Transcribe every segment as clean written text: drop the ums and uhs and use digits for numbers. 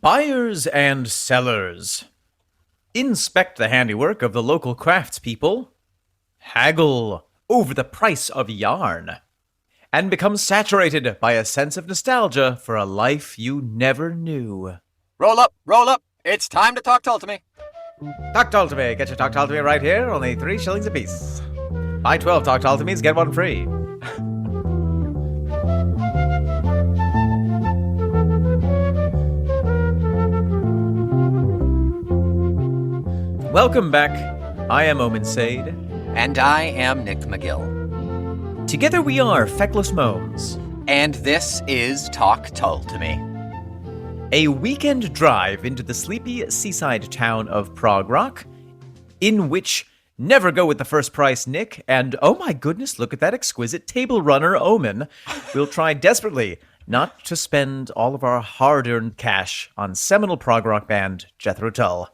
Buyers and sellers, inspect the handiwork of the local craftspeople, haggle over the price of yarn, and become saturated by a sense of nostalgia for a life you never knew. Roll up. It's time to talk Tull to me. Talk Tull to me. Get your Talk Tull to me right here, only 3 shillings apiece. Buy 12 Talk Tull to me's, get one free. Welcome back. I am Omen Sade. And I am Nick McGill. Together we are Feckless Moans. And this is Talk Tull to me. A weekend drive into the sleepy seaside town of Prog Rock, in which never go with the first price, Nick, and oh my goodness, look at that exquisite table runner, Omen. We'll try desperately not to spend all of our hard-earned cash on seminal prog rock band Jethro Tull.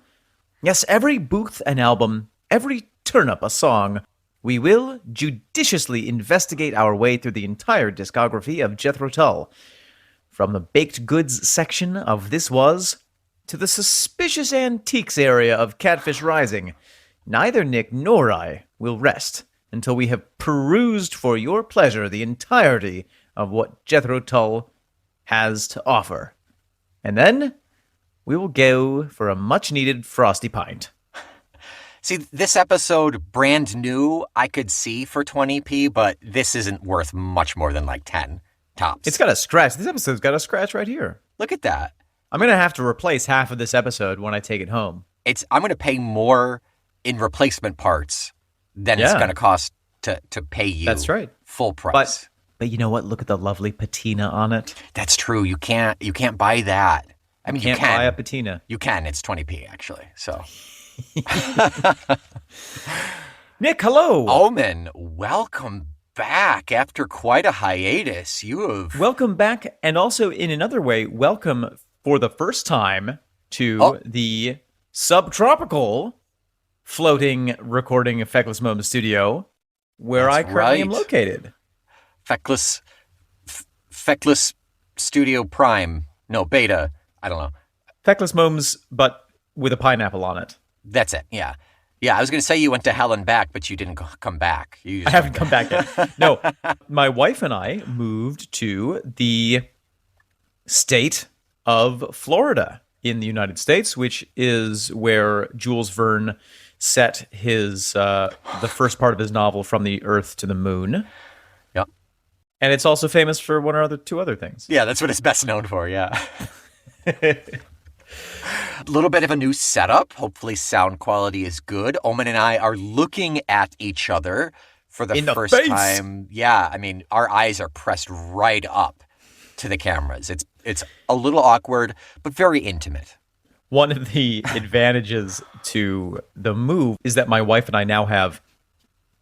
Yes, every booth an album, every turnip a song. We will judiciously investigate our way through the entire discography of Jethro Tull. From the baked goods section of This Was to the suspicious antiques area of Catfish Rising, neither Nick nor I will rest until we have perused for your pleasure the entirety of what Jethro Tull has to offer. And then we will go for a much-needed frosty pint. See, this episode, brand new, I could see for 20p, but this isn't worth much more than like 10 tops. It's got a scratch. This episode's got a scratch right here. Look at that. I'm going to have to replace half of this episode when I take it home. I'm going to pay more in replacement parts than it's going to cost to pay you. That's right. Full price. But you know what? Look at the lovely patina on it. That's true. You can't buy that. I mean, you can buy a patina. You can. It's 20p, actually. So, Nick, hello. Omen, welcome back after quite a hiatus. Welcome back, and also in another way, welcome for the first time to the subtropical floating recording Feckless Moment studio, where I currently am located. Feckless Studio Prime. No, Beta. I don't know. Feckless Momes, but with a pineapple on it. That's it, yeah. Yeah, I was going to say you went to hell and back, but you didn't come back. I haven't come back yet. No, my wife and I moved to the state of Florida in the United States, which is where Jules Verne set his the first part of his novel, From the Earth to the Moon. Yep. And it's also famous for one or two other things. Yeah, that's what it's best known for, yeah. A little bit of a new setup. Hopefully sound quality is good. Omen and I are looking at each other for the first time. Yeah, I mean, our eyes are pressed right up to the cameras. It's a little awkward, but very intimate. One of the advantages to the move is that my wife and I now have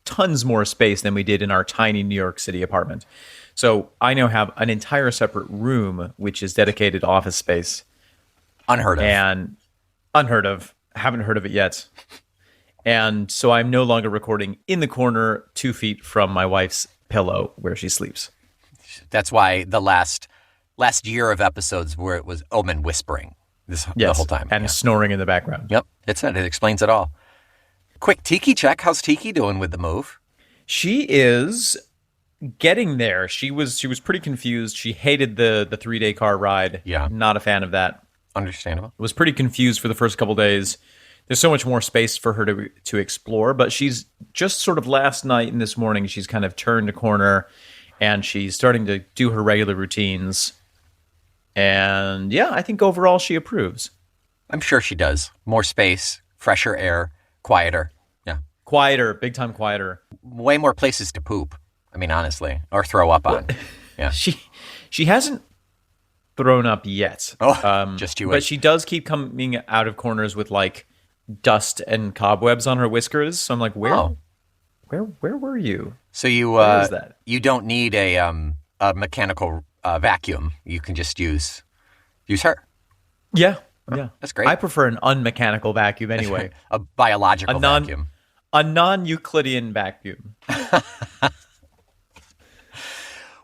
tons more space than we did in our tiny New York City apartment. So I now have an entire separate room, which is dedicated office space. Unheard of. And unheard of. Haven't heard of it yet. And so I'm no longer recording in the corner 2 feet from my wife's pillow where she sleeps. That's why the last year of episodes where it was Omen whispering the whole time. And snoring in the background. Yep, that's it. It explains it all. Quick Tiki check. How's Tiki doing with the move? She is getting there. She was pretty confused. She hated the 3-day car ride. Yeah. Not a fan of that. Understandable. Was pretty confused for the first couple days. There's so much more space for her to explore, but she's just sort of last night and this morning, she's kind of turned a corner and she's starting to do her regular routines. And yeah, I think overall she approves. I'm sure she does. More space, fresher air, quieter. Yeah. Quieter, big time quieter. Way more places to poop. I mean, honestly, or throw up on. Yeah. She hasn't thrown up yet. Just you. But she does keep coming out of corners with like dust and cobwebs on her whiskers. So I'm like, where were you? So you Where is that? You don't need a mechanical vacuum. You can just use her. Yeah. Yeah. That's great. I prefer an unmechanical vacuum anyway. A biological vacuum. A non-Euclidean vacuum.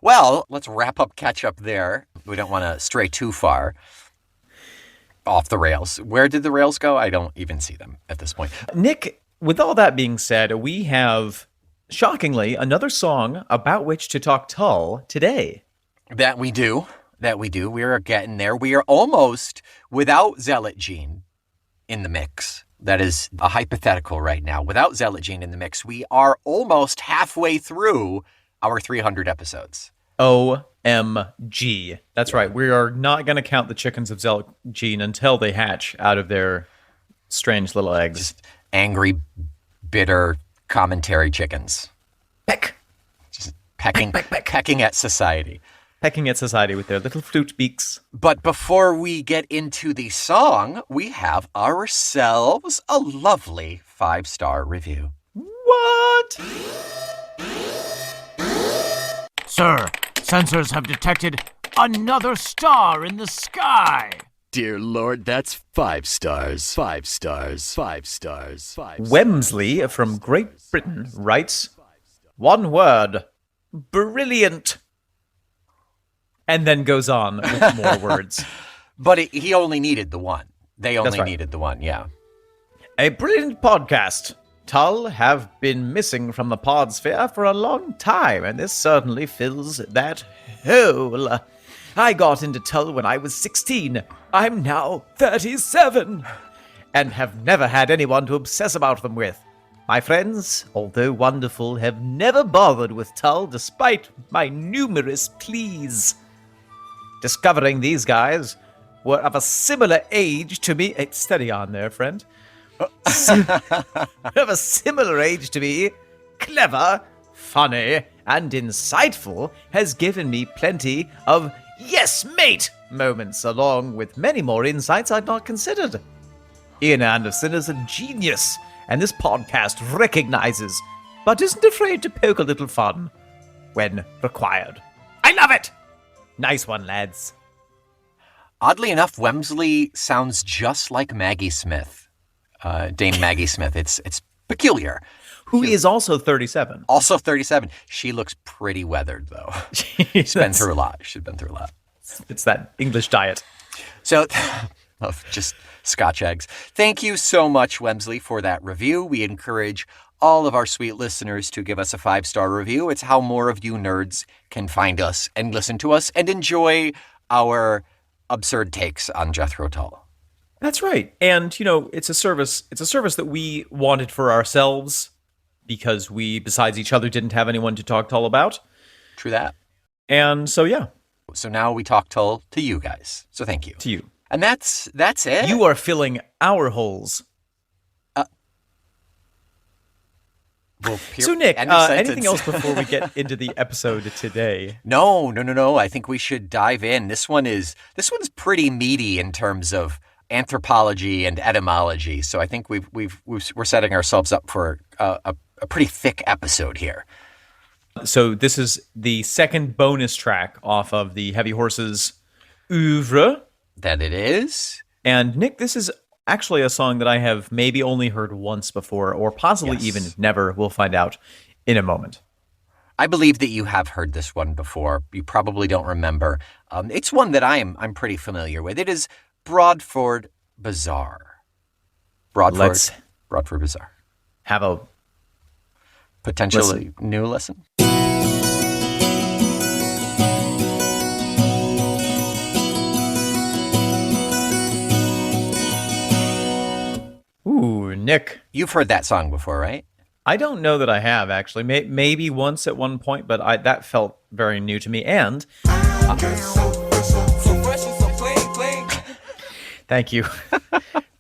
Well, let's wrap up catch up there. We don't want to stray too far. off the rails. Where did the rails go? I don't even see them at this point. Nick, with all that being said, we have, shockingly, another song about which to talk Tull today. That we do. We are getting there. We are almost without Zealot Gene in the mix. That is a hypothetical right now. Without Zealot Gene in the mix, we are almost halfway through our 300 episodes. OMG. That's right. We are not going to count the chickens of Zealot Gene until they hatch out of their strange little eggs. Just angry, bitter commentary chickens. Peck. Just pecking, peck. pecking at society. Pecking at society with their little flute beaks. But before we get into the song, we have ourselves a lovely 5-star review. What? Sir, sensors have detected another star in the sky. Dear Lord, that's 5 stars. 5 stars. 5 stars. 5 stars. Wemsley from Great Britain writes, one word, brilliant. And then goes on with more words. But he only needed the one. They only right. needed the one, yeah. A brilliant podcast. Tull have been missing from the podsphere for a long time, and this certainly fills that hole. I got into Tull when I was 16. I'm now 37, and have never had anyone to obsess about them with. My friends, although wonderful, have never bothered with Tull despite my numerous pleas. Discovering these guys were of a similar age to me. Hey, steady on there, friend. Of a similar age to me, clever, funny, and insightful, has given me plenty of yes, mate moments, along with many more insights I'd not considered. Ian Anderson is a genius, and this podcast recognizes, but isn't afraid to poke a little fun when required. I love it! Nice one, lads. Oddly enough, Wemsley sounds just like Maggie Smith, Dame Maggie Smith. It's peculiar. Who is also 37. Also 37. She looks pretty weathered, though. She's been through a lot. It's that English diet. So, of just Scotch eggs. Thank you so much, Wemsley, for that review. We encourage all of our sweet listeners to give us a 5-star review. It's how more of you nerds can find us and listen to us and enjoy our absurd takes on Jethro Tull. That's right. And, it's a service that we wanted for ourselves because we, besides each other, didn't have anyone to talk Tull about. True that. And so, yeah. So now we talk Tull to you guys. So thank you. To you. And that's it. You are filling our holes. So, Nick, anything else before we get into the episode today? No. I think we should dive in. This one's pretty meaty in terms of anthropology and etymology. So I think we're setting ourselves up for a pretty thick episode here. So this is the second bonus track off of the Heavy Horses oeuvre. That it is. And Nick, this is actually a song that I have maybe only heard once before, or possibly even never. We'll find out in a moment. I believe that you have heard this one before. You probably don't remember. It's one that I'm pretty familiar with. It is Broadford Bazaar. Let's Broadford Bazaar. Have a potentially new listen. Ooh, Nick. You've heard that song before, right? I don't know that I have, actually. Maybe once at one point, but that felt very new to me. And thank you.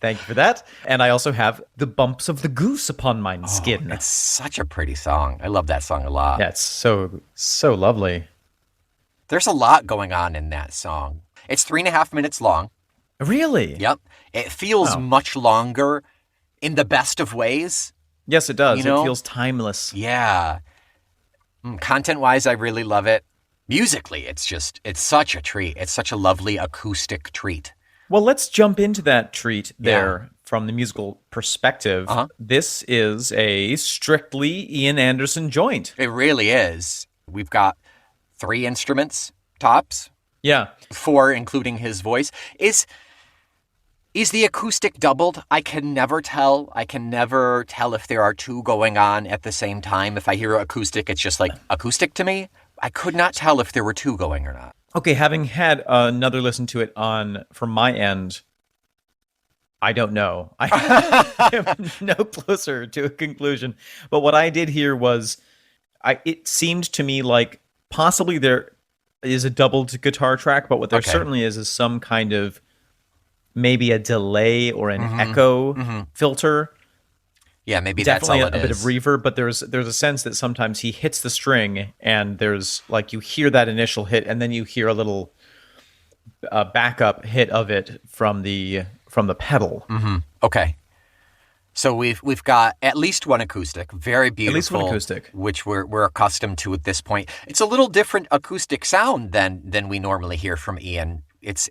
Thank you for that. And I also have the bumps of the goose upon my skin. It's such a pretty song. I love that song a lot. Yeah, it's so lovely. There's a lot going on in that song. It's 3.5 minutes long. Really? Yep. It feels much longer in the best of ways. Yes, it does. It feels timeless. Yeah. Content-wise, I really love it. Musically, it's such a treat. It's such a lovely acoustic treat. Well, let's jump into that treat there from the musical perspective. This is a strictly Ian Anderson joint. It really is. We've got 3 instruments, tops. Yeah. 4, including his voice. Is the acoustic doubled? I can never tell. I can never tell if there are two going on at the same time. If I hear acoustic, it's just like acoustic to me. I could not tell if there were two going or not. Okay, having had another listen to it from my end, I don't know. I am no closer to a conclusion. But what I did hear was, it seemed to me like possibly there is a doubled guitar track, but what there certainly is some kind of maybe a delay or an echo filter. Yeah, maybe definitely that's all a bit of reverb, but there's a sense that sometimes he hits the string and there's like you hear that initial hit and then you hear a little backup hit of it from the pedal. Mm-hmm. Okay. So we've got at least one acoustic, very beautiful. At least one acoustic, which we're accustomed to at this point. It's a little different acoustic sound than we normally hear from Ian. It's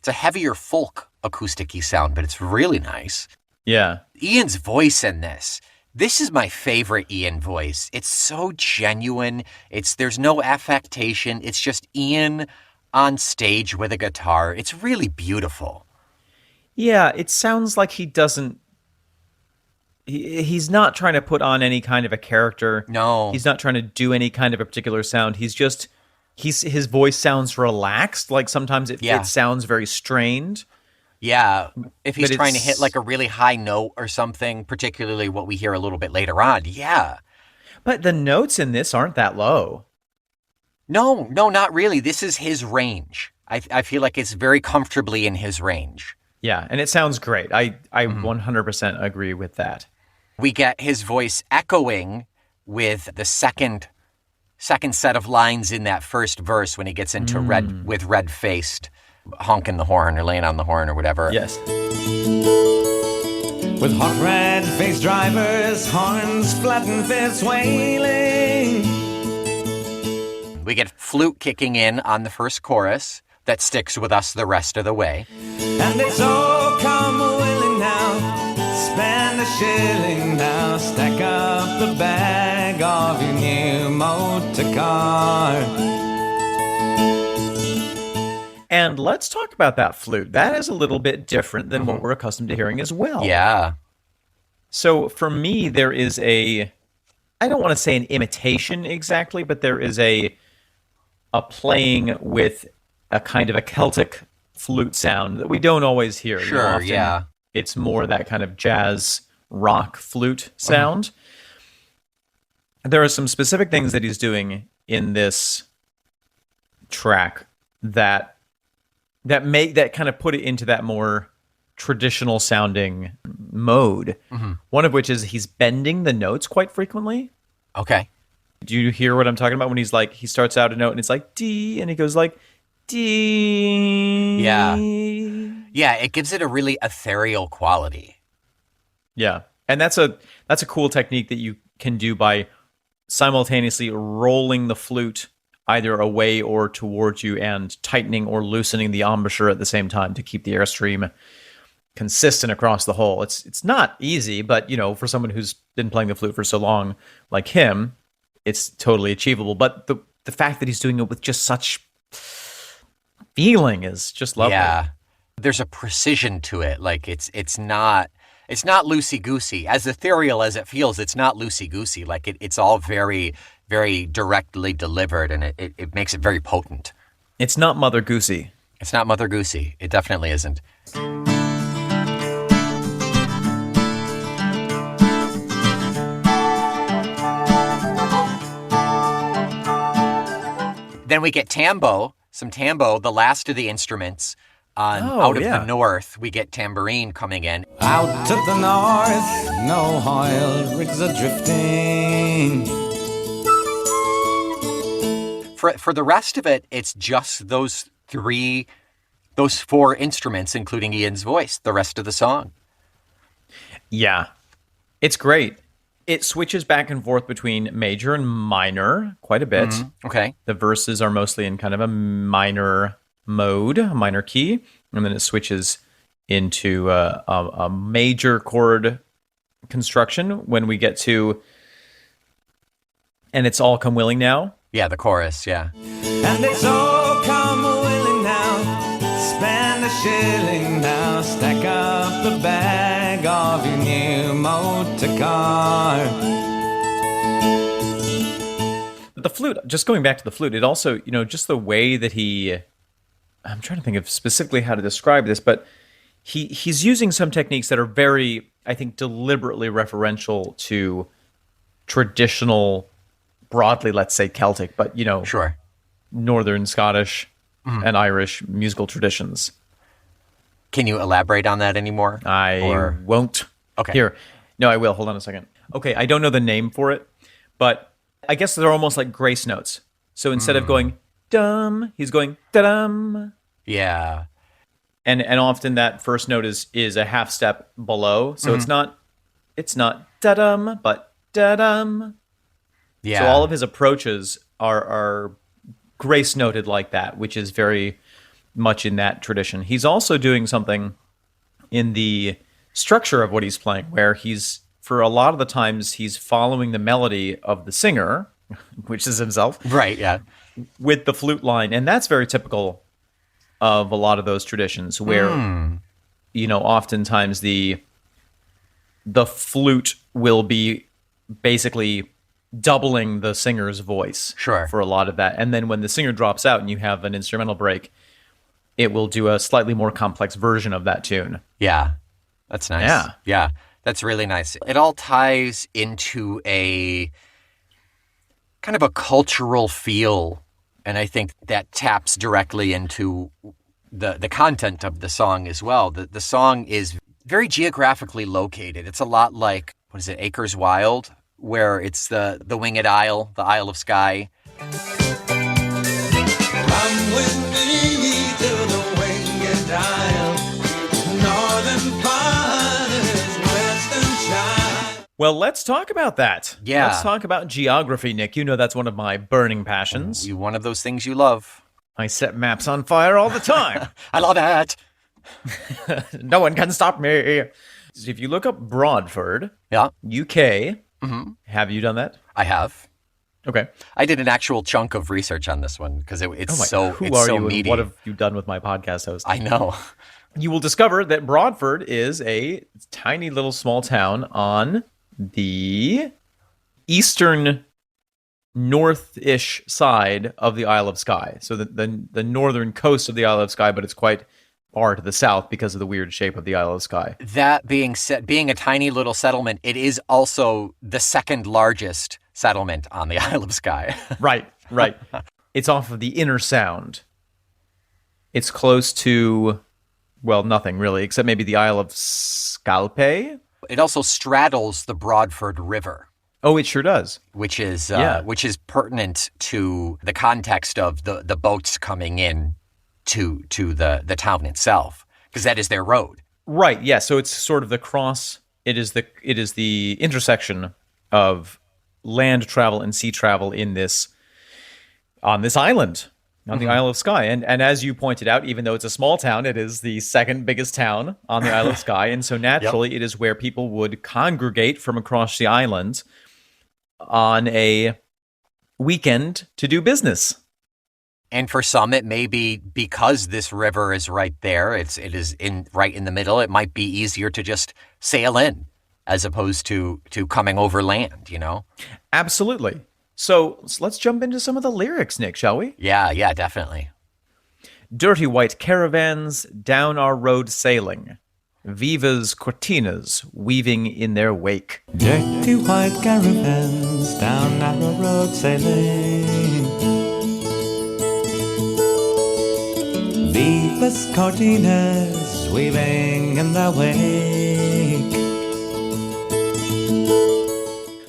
a heavier folk acoustic-y sound, but it's really nice. Yeah. Ian's voice in this is my favorite Ian voice. It's so genuine. There's no affectation. It's just Ian on stage with a guitar. It's really beautiful. Yeah, it sounds like he doesn't... He's not trying to put on any kind of a character. No. He's not trying to do any kind of a particular sound. His voice sounds relaxed. Like sometimes it sounds very strained. Yeah, if he's trying to hit like a really high note or something, particularly what we hear a little bit later on, yeah. But the notes in this aren't that low. No, not really. This is his range. I feel like it's very comfortably in his range. Yeah, and it sounds great. I 100% agree with that. We get his voice echoing with the second set of lines in that first verse when he gets into red-faced, honking the horn or laying on the horn or whatever. Yes. With hot red-faced drivers, horns flattened fists wailing. We get flute kicking in on the first chorus that sticks with us the rest of the way. And it's all come willing now, spend a shilling now, stack up the bag of your new motor car. And let's talk about that flute. That is a little bit different than what we're accustomed to hearing as well. Yeah. So for me, there is I don't want to say an imitation exactly, but there is a playing with a kind of a Celtic flute sound that we don't always hear. Sure, yeah. It's more that kind of jazz rock flute sound. There are some specific things that he's doing in this track that kind of put it into that more traditional sounding mode. One of which is he's bending the notes quite frequently. Okay. Do you hear what I'm talking about when he starts out a note and it's like D and he goes like D. Yeah. Yeah, it gives it a really ethereal quality. Yeah. And that's a cool technique that you can do by simultaneously rolling the flute either away or towards you and tightening or loosening the embouchure at the same time to keep the airstream consistent across the whole. It's not easy, but for someone who's been playing the flute for so long like him, it's totally achievable. But the fact that he's doing it with just such feeling is just lovely. Yeah. There's a precision to it. Like it's not loosey-goosey. As ethereal as it feels, it's not loosey-goosey. Like it's all very, very directly delivered, and it makes it very potent. It's not Mother Goosey. It's not Mother Goosey. It definitely isn't. Then we get some tambo, the last of the instruments. Out of the north, we get tambourine coming in. Out of the north, no oil rigs are drifting. For the rest of it, it's just those four instruments, including Ian's voice, the rest of the song. Yeah, it's great. It switches back and forth between major and minor quite a bit. Okay. The verses are mostly in kind of a minor mode, a minor key, and then it switches into a major chord construction when we get to, and it's all come willing now. Yeah, the chorus, yeah. And it's all come willing now, spend a shilling now, stack up the bag of your new motor car. The flute, just going back to the flute, it also, just the way that I'm trying to think of specifically how to describe this, but he's using some techniques that are very, I think, deliberately referential to traditional, broadly, let's say, Celtic, but, Sure. Northern Scottish and Irish musical traditions. Can you elaborate on that anymore? I won't. Okay. Here. No, I will. Hold on a second. Okay, I don't know the name for it, but I guess they're almost like grace notes. So instead of going dum, he's going da-dum. Yeah. And often that first note is a half step below. So it's not da-dum, but da-dum. Yeah. So all of his approaches are grace noted like that, which is very much in that tradition. He's also doing something in the structure of what he's playing, where for a lot of the times, he's following the melody of the singer, which is himself. Right, yeah. With the flute line. And that's very typical of a lot of those traditions where, oftentimes the flute will be basically doubling the singer's voice. Sure. For a lot of that. And then when the singer drops out and you have an instrumental break, it will do a slightly more complex version of that tune. Yeah. That's nice. Yeah. Yeah. That's really nice. It all ties into a kind of a cultural feel, and I think that taps directly into the content of the song as well. The song is very geographically located. It's a lot like, Acres Wild, where it's the Winged Isle, the Isle of Skye. Come with me to the Winged Isle, northern part is western child. Well, let's talk about that. Yeah. Let's talk about geography, Nick. You know that's one of my burning passions. One of those things you love. I set maps on fire all the time. I love that. No one can stop me. So if you look up Broadford, Yeah. UK, have you done that? I have. Okay. I did an actual chunk of research on this one because it's so Who are you meaty. and what have you done with my podcast host? I know. You will discover that Broadford is a tiny little small town on the eastern north-ish side of the Isle of Skye. So the northern coast of the Isle of Skye, but it's quite far to the south because of the weird shape of the Isle of Skye. That being said, being a tiny little settlement, it is also the second largest settlement on the Isle of Skye. Right. It's off of the inner sound. It's close to, well, nothing really, except maybe the Isle of Scalpe. It also straddles the Broadford River. Oh, it sure does. Which is Yeah. which is pertinent to the context of the boats coming in to the town itself, because that is their road. Right. Yeah. So it's sort of the cross. It is the intersection of land travel and sea travel on this island, on the Isle of Skye. And as you pointed out, even though it's a small town, it is the second biggest town on the Isle of Skye. And so naturally, It is where people would congregate from across the island on a weekend to do business. And for some, it may be because this river is right there. It is right in the middle. It might be easier to just sail in as opposed to coming over land, Absolutely. So let's jump into some of the lyrics, Nick, shall we? Yeah, definitely. Dirty white caravans down our road sailing, Viva's cortinas weaving in their wake. Dirty white caravans down narrow road sailing, Viva's cortinas weaving in their wake.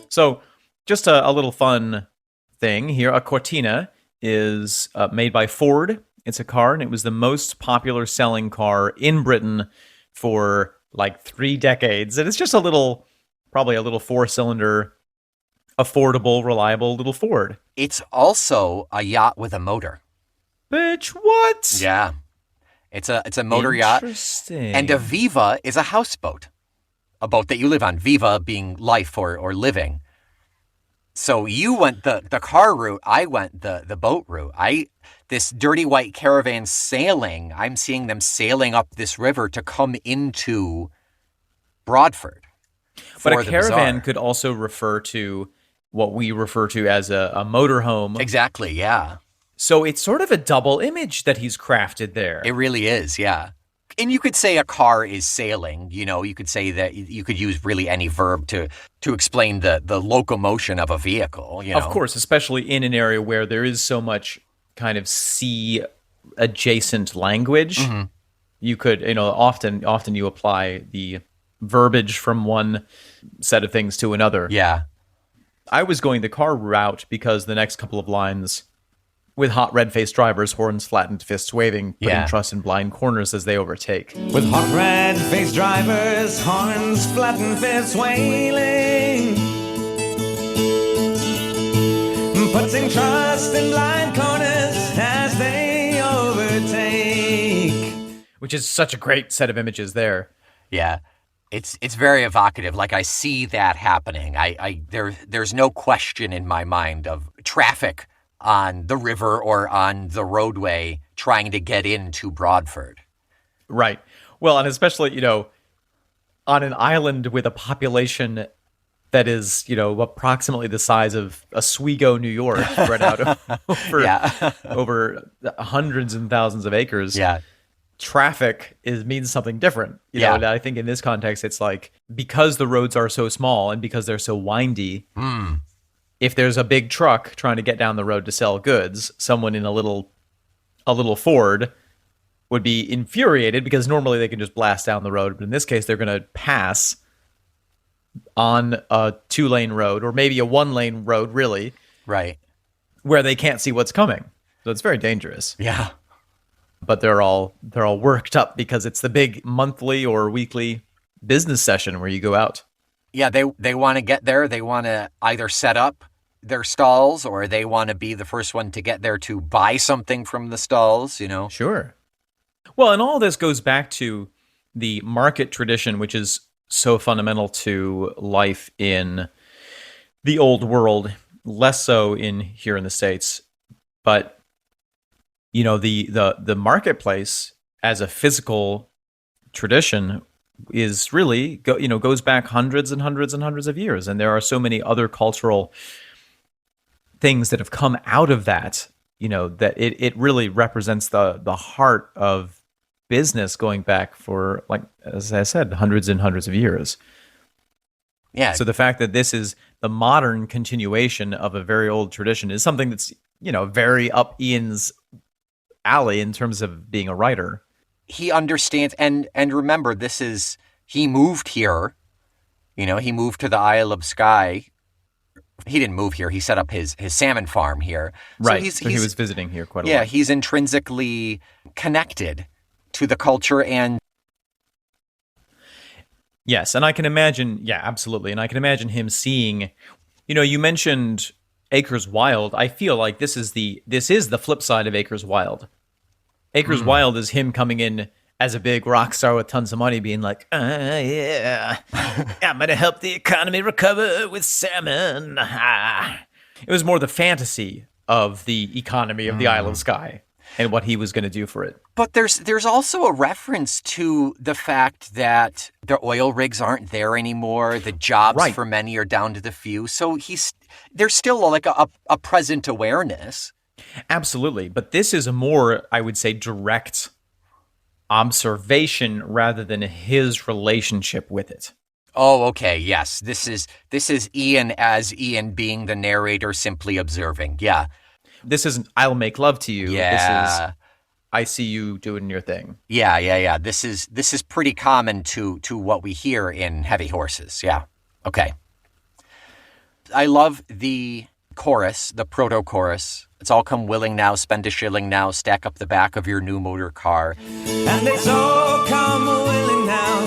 So, just a little fun thing here. A cortina is made by Ford. It's a car, and it was the most popular selling car in Britain for like 3 decades. And it's just probably a little 4-cylinder, affordable, reliable little Ford. It's also a yacht with a motor. Bitch, what? Yeah. It's a motor yacht. Interesting. And a Viva is a houseboat. A boat that you live on. Viva being life or living. So you went the car route, I went the boat route. This dirty white caravan sailing, I'm seeing them sailing up this river to come into Broadford. But a caravan could also refer to what we refer to as a motorhome. Exactly, yeah. So it's sort of a double image that he's crafted there. It really is, yeah. And you could say a car is sailing, you could say that you could use really any verb to explain the locomotion of a vehicle, Of course, especially in an area where there is so much kind of sea adjacent language. Mm-hmm. You could, often you apply the verbiage from one set of things to another. Yeah. I was going the car route because the next couple of lines, with hot red-faced drivers, horns flattened, fists waving, putting trust in blind corners as they overtake. With hot red-faced drivers, horns flattened, fists wailing, putting trust in blind corners as they overtake. Which is such a great set of images there. Yeah. It's very evocative. Like, I see that happening. There's no question in my mind of traffic on the river or on the roadway trying to get into Broadford. Right. Well, and especially, on an island with a population that is, approximately the size of Oswego, New York, spread out over hundreds and thousands of acres. Yeah. Traffic means something different. And I think in this context, it's like, because the roads are so small and because they're so windy, if there's a big truck trying to get down the road to sell goods, someone in a little Ford would be infuriated because normally they can just blast down the road. But in this case, they're going to pass on a 2-lane road, or maybe a 1-lane road, really. Right. Where they can't see what's coming. So it's very dangerous. Yeah. But they're all worked up because it's the big monthly or weekly business session where you go out. Yeah, they want to get there. They want to either set up their stalls, or they want to be the first one to get there to buy something from the stalls, Sure. Well, and all this goes back to the market tradition, which is so fundamental to life in the old world, less so here in the States. But the marketplace as a physical tradition is really goes back hundreds and hundreds and hundreds of years, and there are so many other cultural things that have come out of that. That it really represents the heart of business going back for, like, as I said, hundreds and hundreds of years. Yeah. So the fact that this is the modern continuation of a very old tradition is something that's very up Ian's alley in terms of being a writer. He understands, and remember, he moved here, he moved to the Isle of Skye. He didn't move here. He set up his salmon farm here. Right. So he was visiting here quite a lot. Yeah, he's intrinsically connected to the culture. And yes, and I can imagine, absolutely. And I can imagine him seeing, you mentioned Acres Wild. I feel like this is the flip side of Acres Wild. Acres Wild is him coming in as a big rock star with tons of money, being like, yeah, I'm going to help the economy recover with salmon. It was more the fantasy of the economy of the Isle of Skye and what he was going to do for it. But there's also a reference to the fact that the oil rigs aren't there anymore. The jobs for many are down to the few. So there's still like a present awareness. Absolutely. But this is a more, I would say, direct observation rather than his relationship with it. Oh, okay. Yes. This is Ian as Ian being the narrator, simply observing. Yeah. This isn't I'll make love to you. Yeah. This is I see you doing your thing. Yeah. This is pretty common to what we hear in Heavy Horses. Yeah. Okay. I love the chorus, the proto-chorus. It's all come willing now, spend a shilling now, stack up the back of your new motor car. And it's all come willing now,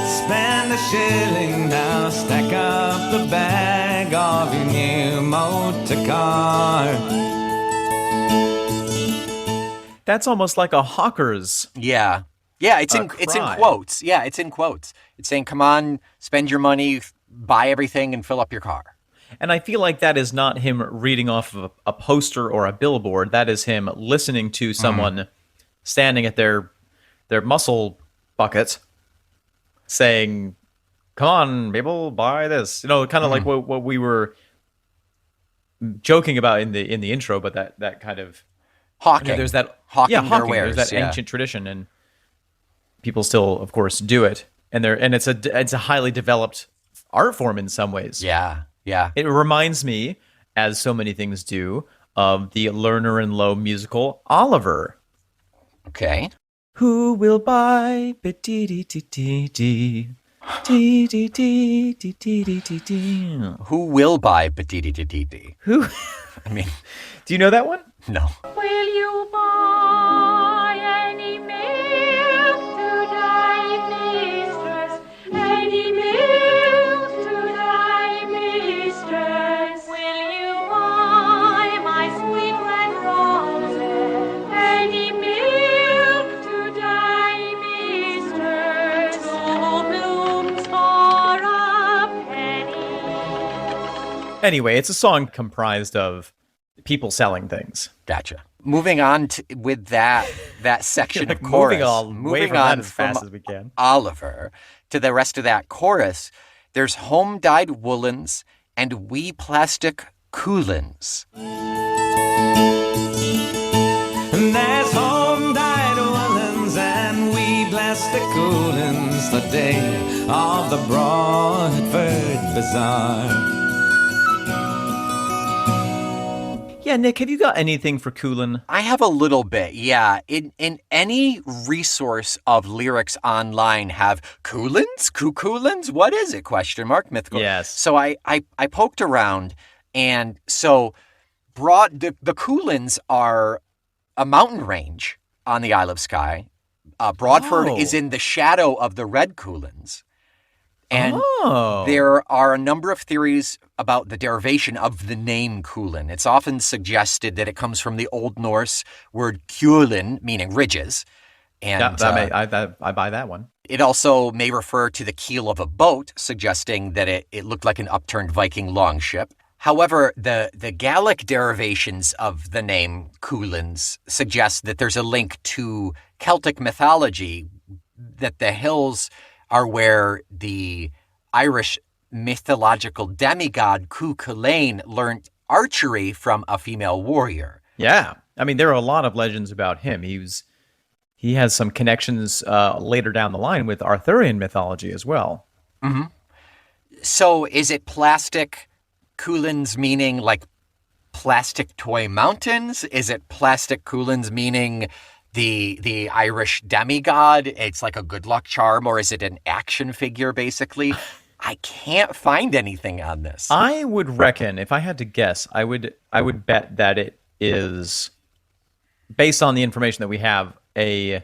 spend a shilling now, stack up the bag of your new motor car. That's almost like a hawker's. Yeah, it's in quotes. Yeah, it's in quotes. It's saying, come on, spend your money, buy everything, and fill up your car. And I feel like that is not him reading off of a poster or a billboard. That is him listening to someone standing at their muscle bucket saying, come on, people, buy this. Kind of like what we were joking about in the intro, but that kind of hawking. There's that hawking their wares, there's that ancient tradition, and people still, of course, do it. And it's a highly developed art form in some ways. Yeah. It reminds me, as so many things do, of the Lerner and Loewe musical Oliver. Okay. Who will buy ba-dee-dee-dee-dee-dee? Dee-dee-dee-dee-dee-dee-dee. Who will buy ba-dee-dee-dee-dee? Who? I mean, Do you know that one? no. Will you buy any milk to thy mistress? Any milk to thy mistress? Will you buy my sweet red roses? Any milk to thy mistress? Two blooms for a penny. Anyway, it's a song comprised of people selling things. Gotcha. Moving on with that section of chorus. Moving on as fast as we can. Oliver to the rest of that chorus. There's home-dyed woolens and wee plastic coolins. And there's home-dyed woolens and wee plastic coolins the day of the Broadford Bazaar. Yeah, Nick, have you got anything for Cuillin? I have a little bit, yeah. In any resource of lyrics online have coolins? Coolins? What is it? Question mark, mythical. Yes. So I poked around, and so the Cuillins are a mountain range on the Isle of Skye. Broadford is in the shadow of the Red Cuillins. And there are a number of theories about the derivation of the name Cuillin. It's often suggested that it comes from the Old Norse word Cuillin, meaning ridges. And I buy that one. it also may refer to the keel of a boat, suggesting that it looked like an upturned Viking longship. However, the Gaelic derivations of the name Cuillins suggest that there's a link to Celtic mythology, that the hills are where the Irish mythological demigod Cuillin learned archery from a female warrior. Yeah. I mean, there are a lot of legends about him. He has some connections later down the line with Arthurian mythology as well. Mm-hmm. So is it plastic Cuillins meaning like plastic toy mountains? Is it plastic Cuillins meaning the Irish demigod? It's like a good luck charm, or is it an action figure, basically? I can't find anything on this. I would reckon, if I had to guess, I would bet that it is, based on the information that we have, a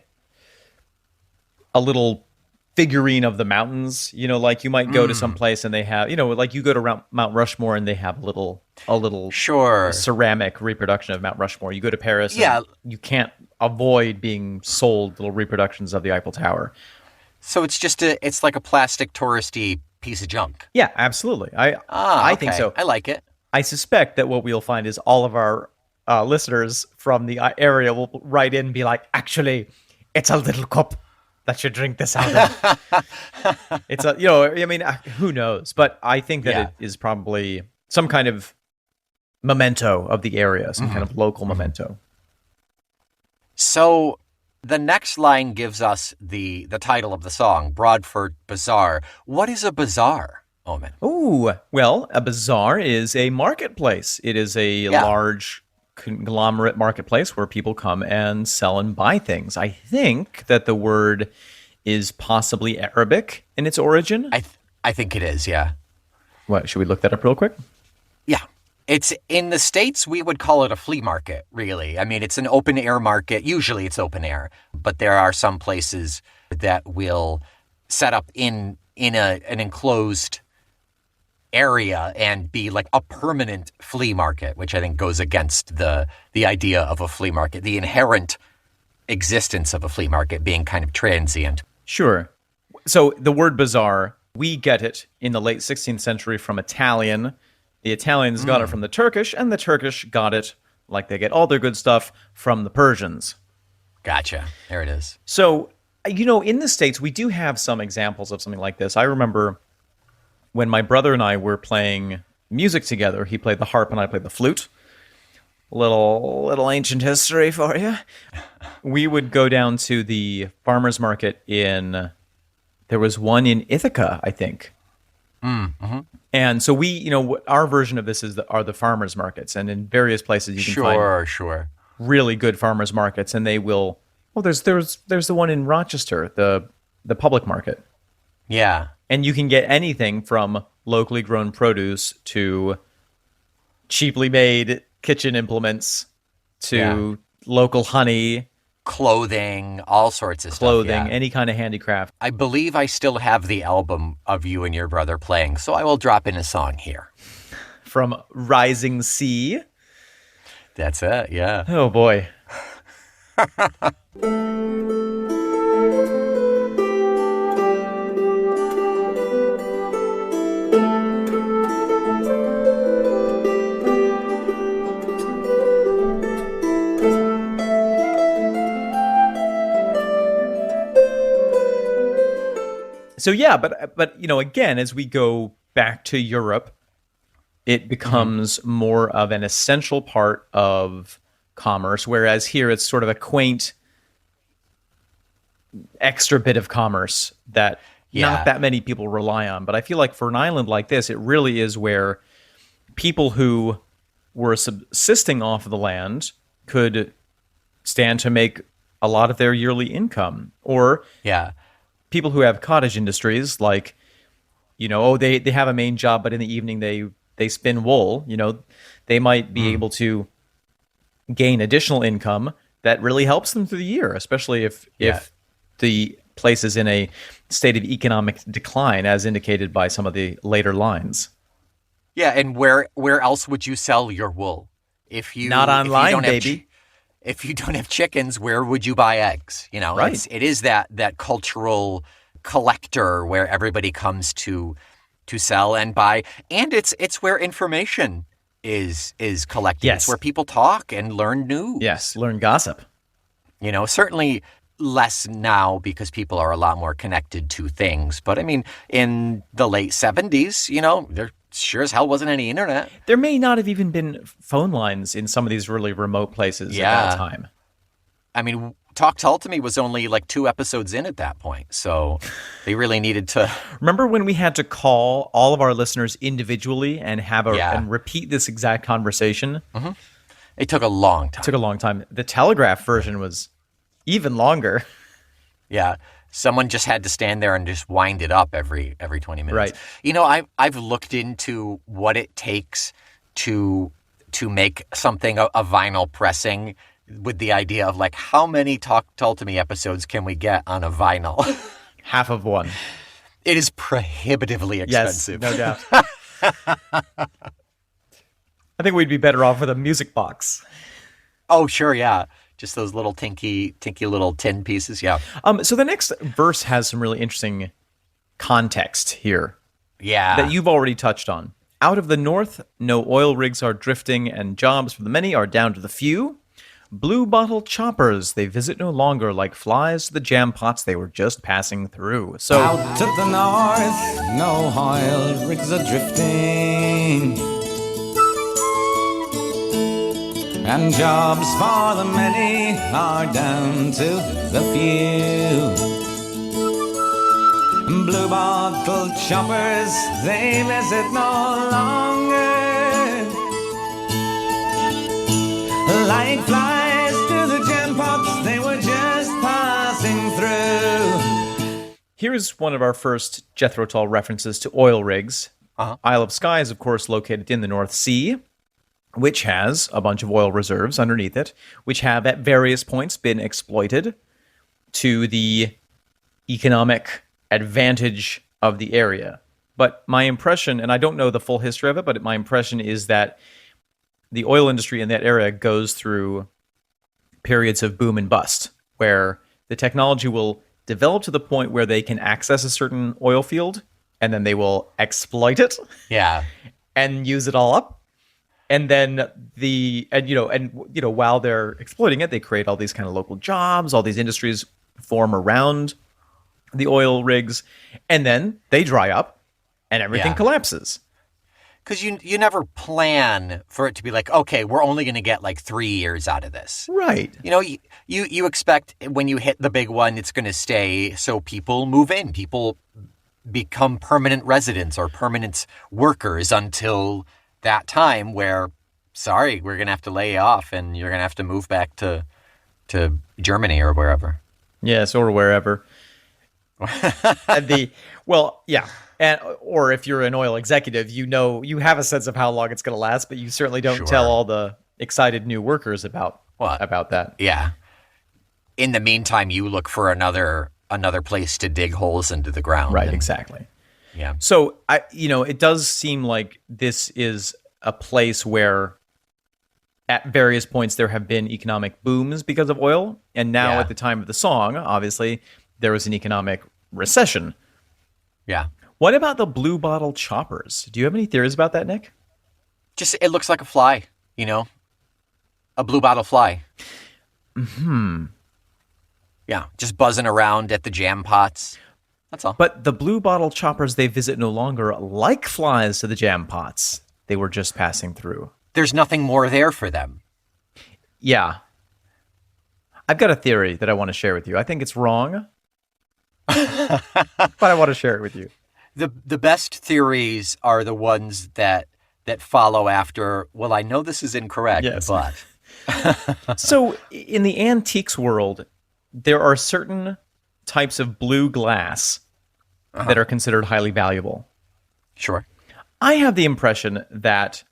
little figurine of the mountains. You know, like you might go to some place and they have, you know, like you go to Mount Rushmore and they have a little sure ceramic reproduction of Mount Rushmore. You go to Paris, yeah, and you can't avoid being sold little reproductions of the Eiffel Tower. So it's like a plastic touristy piece of junk. Yeah, absolutely. I think so. I like it. I suspect that what we'll find is all of our listeners from the area will write in and be like, actually, it's a little cup that you drink this out of. It's a, you know, I mean, who knows? But I think that it is probably some kind of memento of the area, some kind of local memento. So the next line gives us the title of the song, Broadford Bazaar. What is a bazaar, Omen? Oh, well, a bazaar is a marketplace. It is a large conglomerate marketplace where people come and sell and buy things. I think that the word is possibly Arabic in its origin. I think it is, yeah. What, should we look that up real quick? Yeah. It's in the States, we would call it a flea market, really. I mean, it's an open air market. Usually it's open air, but there are some places that will set up in an enclosed area and be like a permanent flea market, which I think goes against the idea of a flea market, the inherent existence of a flea market being kind of transient. Sure. So the word bazaar, we get it in the late 16th century from Italian. The Italians got it from the Turkish, and the Turkish got it, like they get all their good stuff, from the Persians. Gotcha. There it is. So, in the States, we do have some examples of something like this. I remember when my brother and I were playing music together. He played the harp and I played the flute. Little ancient history for you. We would go down to the farmer's market there was one in Ithaca, I think. Mm-hmm. And so our version of this are the farmers markets, and in various places you can find really good farmers markets, and they will. Well, there's the one in Rochester, the public market. Yeah, and you can get anything from locally grown produce to cheaply made kitchen implements to local honey. Clothing, all sorts of stuff. Any kind of handicraft. I believe I still have the album of you and your brother playing, so I will drop in a song here. From Rising Sea. That's it, yeah. Oh, boy. So yeah, but again, as we go back to Europe, it becomes more of an essential part of commerce, whereas here it's sort of a quaint extra bit of commerce that not that many people rely on. But I feel like for an island like this, it really is where people who were subsisting off of the land could stand to make a lot of their yearly income. Or people who have cottage industries, like, they have a main job, but in the evening they spin wool, they might be able to gain additional income that really helps them through the year, especially if the place is in a state of economic decline, as indicated by some of the later lines. Yeah, and where else would you sell your wool? Not online, baby. If you don't have chickens, where would you buy eggs? Right. It is that cultural collector where everybody comes to sell and buy, and it's where information is collected. Yes. It's where people talk and learn news. Yes, learn gossip. Certainly less now because people are a lot more connected to things. But I mean, in the late 70s, there sure as hell wasn't any internet. There may not have even been phone lines in some of these really remote places at that time. I mean, Talk Tull to Me was only like 2 episodes in at that point, so they really needed to... Remember when we had to call all of our listeners individually and and repeat this exact conversation? Mm-hmm. It took a long time. The telegraph version was even longer. Yeah. Someone just had to stand there and just wind it up every 20 minutes. Right. I've looked into what it takes to make something a vinyl pressing, with the idea of like, how many Talk Tull to Me episodes can we get on a vinyl? Half of one. It is prohibitively expensive. Yes, no doubt. I think we'd be better off with a music box. Oh, sure, yeah. Just those little tinky little tin pieces, yeah. So the next verse has some really interesting context here. Yeah. That you've already touched on. Out of the north, no oil rigs are drifting, and jobs for the many are down to the few. Blue bottle choppers, they visit no longer like flies to the jam pots they were just passing through. So out to the north, no oil rigs are drifting, and jobs for the many are down to the few. Blue bottle choppers, they visit no longer like flies to the jam pots they were just passing through. Here's one of our first Jethro Tull references to oil rigs. Isle of Skye is, of course, located in the North Sea, which has a bunch of oil reserves underneath it, which have at various points been exploited to the economic advantage of the area. But my impression, and I don't know the full history of it, but my impression is that the oil industry in that area goes through periods of boom and bust, where the technology will develop to the point where they can access a certain oil field, and then they will exploit it. Yeah. and use it all up. And then while they're exploiting it, they create all these kind of local jobs, all these industries form around the oil rigs, and then they dry up and everything collapses. Because you never plan for it to be like, okay, we're only going to get like 3 years out of this. Right. You expect when you hit the big one, it's going to stay. So people move in. People become permanent residents or permanent workers until that time where, sorry, we're going to have to lay you off and you're going to have to move back to Germany or wherever. Yes, or wherever. Or if you're an oil executive, you have a sense of how long it's going to last, but you certainly don't tell all the excited new workers about that. Yeah. In the meantime, you look for another place to dig holes into the ground. Right, exactly. Yeah. So it does seem like this is a place where at various points there have been economic booms because of oil, and now at the time of the song, obviously, there was an economic recession. Yeah. What about the blue bottle choppers? Do you have any theories about that, Nick? Just, it looks like a fly, a blue bottle fly. Yeah, just buzzing around at the jam pots. That's all. But the blue bottle choppers they visit no longer like flies to the jam pots. They were just passing through. There's nothing more there for them. Yeah. I've got a theory that I want to share with you. I think it's wrong, but I want to share it with you. The best theories are the ones that follow after, well, I know this is incorrect, but... So in the antiques world, there are certain types of blue glass that are considered highly valuable. Sure. I have the impression that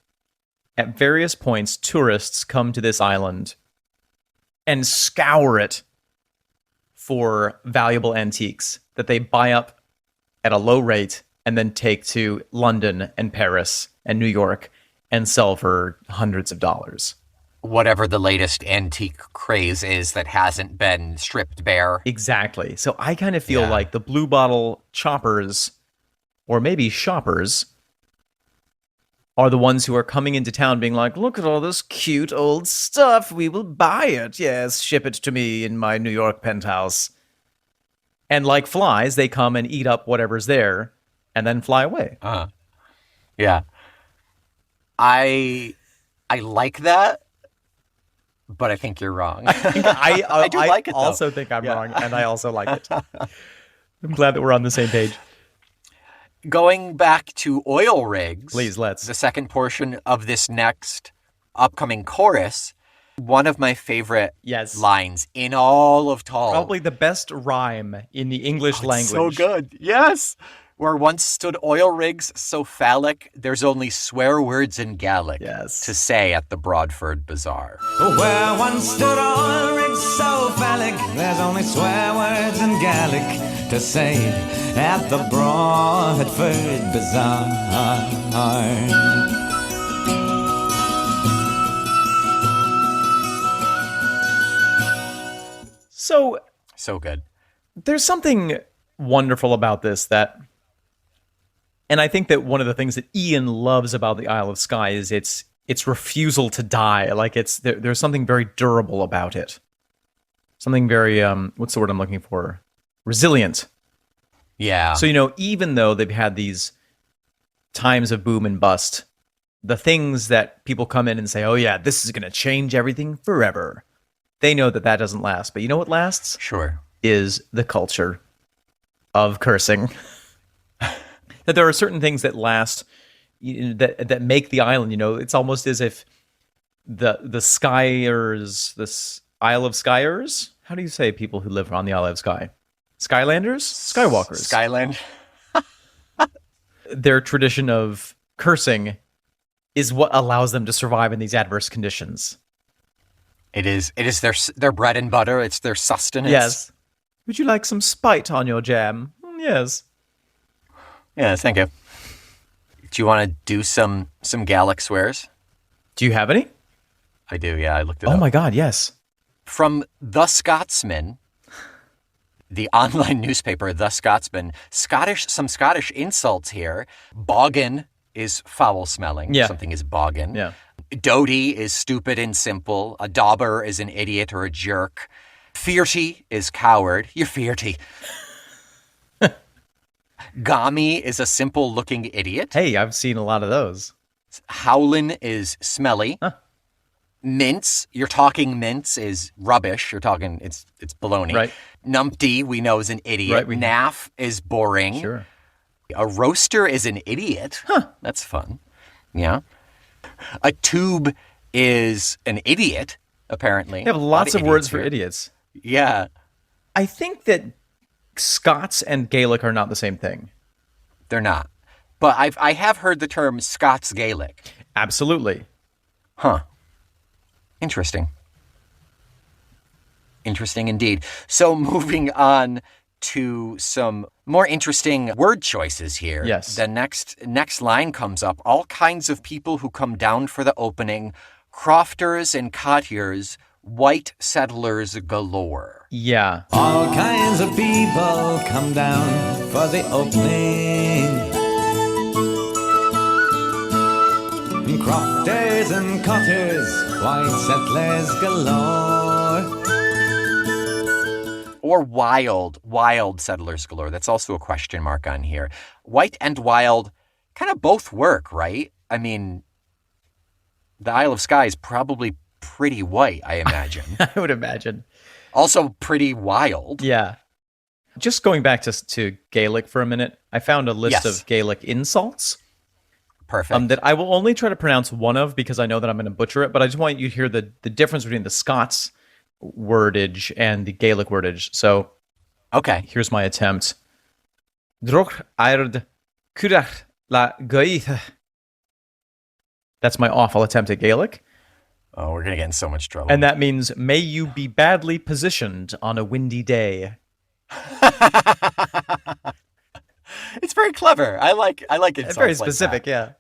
at various points, tourists come to this island and scour it for valuable antiques that they buy up at a low rate and then take to London and Paris and New York and sell for hundreds of dollars. Whatever the latest antique craze is that hasn't been stripped bare. Exactly. So I kind of feel like the blue bottle choppers, or maybe shoppers, are the ones who are coming into town being like, look at all this cute old stuff. We will buy it. Yes, ship it to me in my New York penthouse. And like flies, they come and eat up whatever's there and then fly away. Yeah. I like that, but I think you're wrong. I do like it, though. also think I'm wrong, and I also like it. I'm glad that we're on the same page. Going back to oil rigs. Please, let's. The second portion of this next upcoming chorus, one of my favorite lines in all of Tull. Probably the best rhyme in the English language. So good. Yes. Where once stood oil rigs so phallic, there's only swear words in Gaelic to say at the Broadford Bazaar. Where once stood oil rigs so phallic, there's only swear words in Gaelic to say at the Broadford Bazaar. So good. There's something wonderful about this and I think that one of the things that Ian loves about the Isle of Skye is its refusal to die. Like there's something very durable about it. Something very what's the word I'm looking for? Resilient. Yeah. So even though they've had these times of boom and bust, the things that people come in and say, "Oh yeah, this is going to change everything forever." They know that doesn't last. But you know what lasts? Sure. Is the culture of cursing. That there are certain things that last, that make the island. It's almost as if the Skyers, this Isle of Skyers. How do you say people who live on the Isle of Skye? Skylanders, Skywalkers, Skyland. Their tradition of cursing is what allows them to survive in these adverse conditions. It is their bread and butter. It's their sustenance. Yes. Would you like some spite on your jam? Yes. Yeah, thank you. Do you want to do some Gaelic swears? Do you have any? I do, yeah. I looked it up. Oh my God, yes. From The Scotsman, the online newspaper, The Scotsman, some Scottish insults here. Boggin is foul-smelling. Yeah. Something is boggin. Yeah. Doty is stupid and simple. A dauber is an idiot or a jerk. Fearty is coward. You're fearty. Gami is a simple-looking idiot. Hey, I've seen a lot of those. Howlin is smelly. Huh. Mince, you're talking mince is rubbish. You're talking, it's baloney. Right. Numpty, we know, is an idiot. Right, Naff is boring. Sure. A roaster is an idiot. Huh. That's fun. Yeah. A tube is an idiot, apparently. They have lots of words for here. idiots. Yeah. I think that Scots and Gaelic are not the same thing. They're not. But I have heard the term Scots Gaelic. Absolutely. Huh. Interesting. Interesting indeed. So moving on to some more interesting word choices here. Yes. The next line comes up. All kinds of people who come down for the opening, crofters and cottiers, white settlers galore. Yeah. All kinds of people come down for the opening. Crofters and cotters, white settlers galore. Or wild settlers galore. That's also a question mark on here. White and wild kind of both work, right? I mean, the Isle of Skye is probably pretty white, I imagine. I would imagine. Also pretty wild. Yeah. Just going back to Gaelic for a minute, I found a list Yes. of Gaelic insults. Perfect. That I will only try to pronounce one of because I know that I'm going to butcher it, but I just want you to hear the difference between the Scots wordage and the Gaelic wordage. So, Okay. here's my attempt. Droch aird curach la gaithe. That's my awful attempt at Gaelic. Oh, we're going to get in so much trouble. And that means, may you be badly positioned on a windy day. It's very clever. I like insults It's very like specific, that. yeah.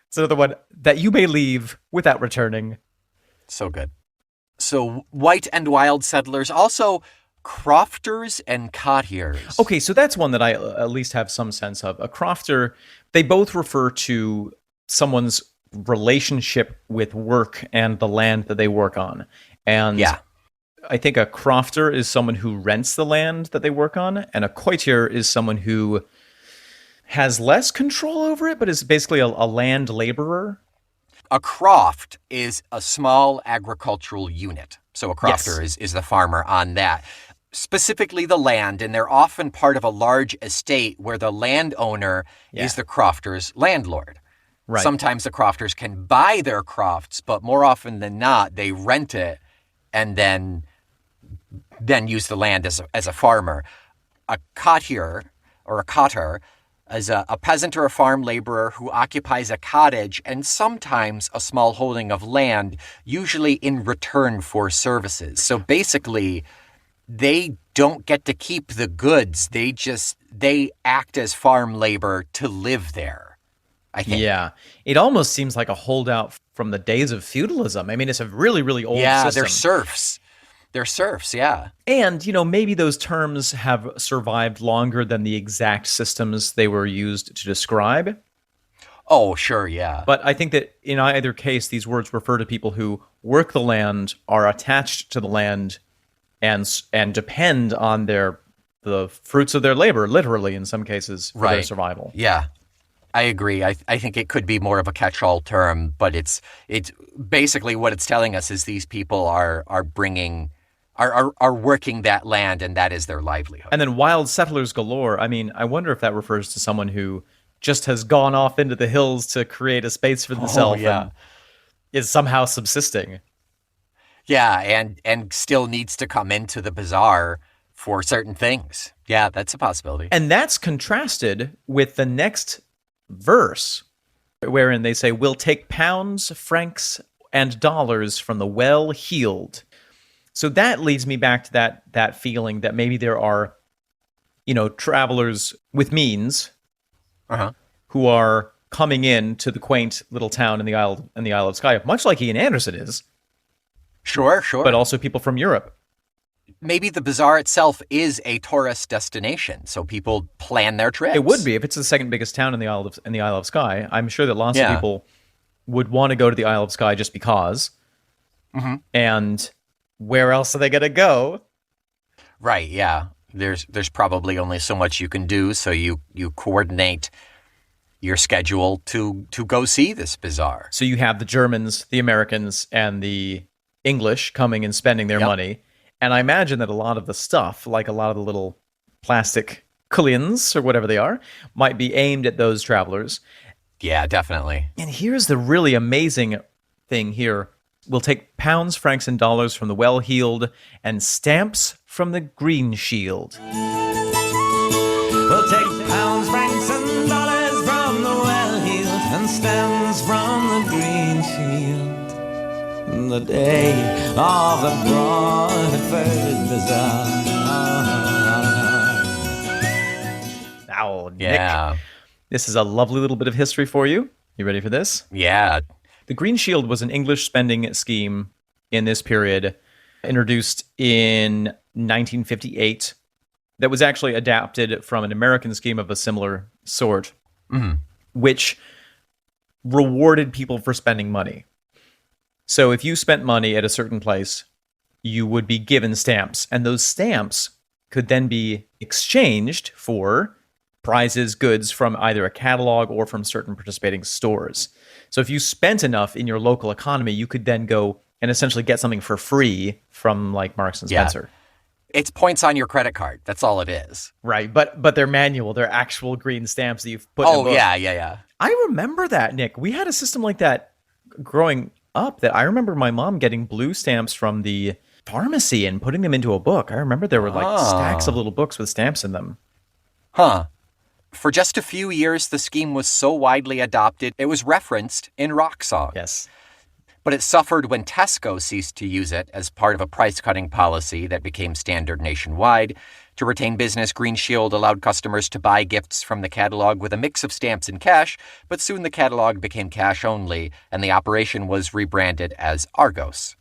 It's another one that you may leave without returning. So good. So white and wild settlers, also crofters and cottiers. Okay, so that's one that I at least have some sense of. A crofter, they both refer to someone's relationship with work and the land that they work on. And Yeah. I think a crofter is someone who rents the land that they work on, and a courtier is someone who has less control over it, but is basically a land laborer. A croft is a small agricultural unit. So a crofter is the farmer on that. Specifically the land, and they're often part of a large estate where the landowner is the crofter's landlord. Right. Sometimes the crofters can buy their crofts, but more often than not, they rent it and then use the land as a farmer. A cottier or a cotter is a peasant or a farm laborer who occupies a cottage and sometimes a small holding of land, usually in return for services. So basically, they don't get to keep the goods. They act as farm labor to live there, I think. Yeah. It almost seems like a holdout from the days of feudalism. I mean, it's a really, really old system. They're serfs. They're serfs, yeah. And, maybe those terms have survived longer than the exact systems they were used to describe. Oh, sure, yeah. But I think that in either case, these words refer to people who work the land, are attached to the land, and depend on the fruits of their labor, literally in some cases, for their survival. Yeah, I agree. I think it could be more of a catch-all term, but it's basically what it's telling us is these people are working that land, and that is their livelihood. And then wild settlers galore. I mean, I wonder if that refers to someone who just has gone off into the hills to create a space for themselves and is somehow subsisting. Yeah, and still needs to come into the bazaar for certain things. Yeah, that's a possibility. And that's contrasted with the next verse, wherein they say, we'll take pounds, francs, and dollars from the well-heeled. So that leads me back to that feeling that maybe there are, travelers with means who are coming in to the quaint little town in the Isle of Skye, much like Ian Anderson is. Sure. But also people from Europe. maybe the bazaar itself is a tourist destination, so people plan their trips. It would be if it's the second biggest town in the Isle of Skye. I'm sure that lots of people would want to go to the Isle of Skye just because. Mm-hmm. And where else are they going to go? Right, yeah. There's probably only so much you can do, so you coordinate your schedule to go see this bazaar. So you have the Germans, the Americans, and the English coming and spending their money. And I imagine that a lot of the stuff, like a lot of the little plastic Cuillins or whatever they are, might be aimed at those travelers. Yeah, definitely. And here's the really amazing thing here. We'll take pounds, francs, and dollars from the well-heeled and stamps from the green shield. We'll take pounds, francs, and dollars from the well-heeled and stamps from the green shield. The day of the Broadford Bazaar. Now, Nick, this is a lovely little bit of history for you. You ready for this? Yeah. The Green Shield was an English spending scheme in this period, introduced in 1958, that was actually adapted from an American scheme of a similar sort, which rewarded people for spending money. So if you spent money at a certain place, you would be given stamps, and those stamps could then be exchanged for prizes, goods from either a catalog or from certain participating stores. So if you spent enough in your local economy, you could then go and essentially get something for free from like Marks and Spencer. It's points on your credit card. That's all it is. Right, but they're manual. They're actual green stamps that you've put in a book. Yeah. I remember that, Nick. We had a system like that growing up that I remember my mom getting blue stamps from the pharmacy and putting them into a book. I remember there were like stacks of little books with stamps in them. Huh. For just a few years, the scheme was so widely adopted, it was referenced in rock songs. Yes. But it suffered when Tesco ceased to use it as part of a price-cutting policy that became standard nationwide. To retain business, Green Shield allowed customers to buy gifts from the catalog with a mix of stamps and cash, but soon the catalog became cash only, and the operation was rebranded as Argos.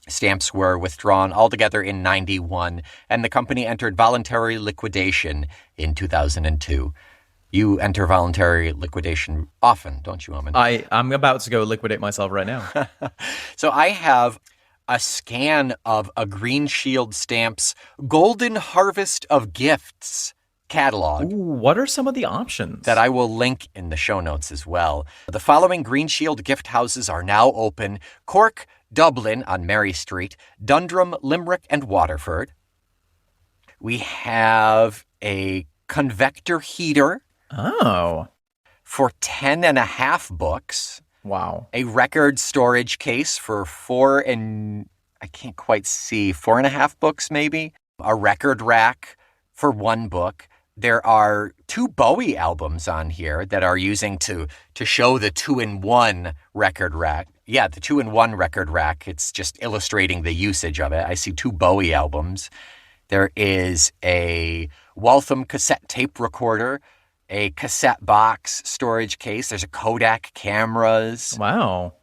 Stamps were withdrawn altogether in 91, and the company entered voluntary liquidation in 2002. You enter voluntary liquidation often, don't you, Omen? I'm about to go liquidate myself right now. So I have a scan of a Green Shield Stamps Golden Harvest of Gifts catalog. Ooh, what are some of the options? That I will link in the show notes as well. The following Green Shield gift houses are now open: Cork, Dublin on Mary Street, Dundrum, Limerick, and Waterford. We have a convector heater. Oh. For 10.5 books. Wow. A record storage case for 4.5 books maybe. A record rack for 1 book. There are 2 Bowie albums on here that are using to show the 2-in-1 record rack. Yeah, the 2-in-1 record rack. It's just illustrating the usage of it. I see 2 Bowie albums. There is a Waltham cassette tape recorder, a cassette box storage case. There's a Kodak cameras. Wow.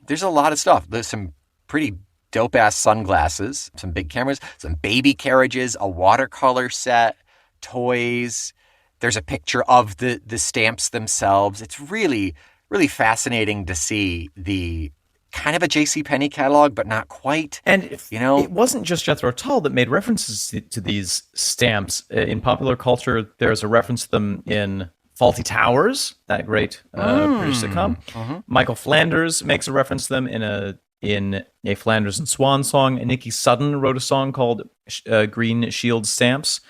There's a lot of stuff. There's some pretty dope-ass sunglasses, some big cameras, some baby carriages, a watercolor set, toys. There's a picture of the stamps themselves. It's really, really fascinating to see the kind of a JCPenney catalog, but not quite. And it wasn't just Jethro Tull that made references to these stamps. In popular culture, there's a reference to them in Fawlty Towers, that great British sitcom. Mm-hmm. Michael Flanders makes a reference to them in a Flanders and Swan song. And Nicky Sudden wrote a song called Green Shield Stamps.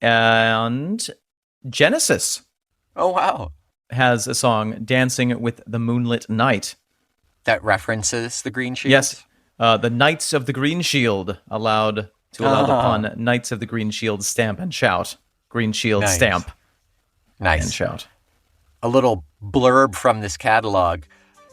And Genesis. Oh, wow. Has a song, Dancing with the Moonlit Night. That references the Green Shield? Yes. The Knights of the Green Shield allowed the pun, Knights of the Green Shield stamp and shout. Green Shield stamp. Nice. And shout. A little blurb from this catalog.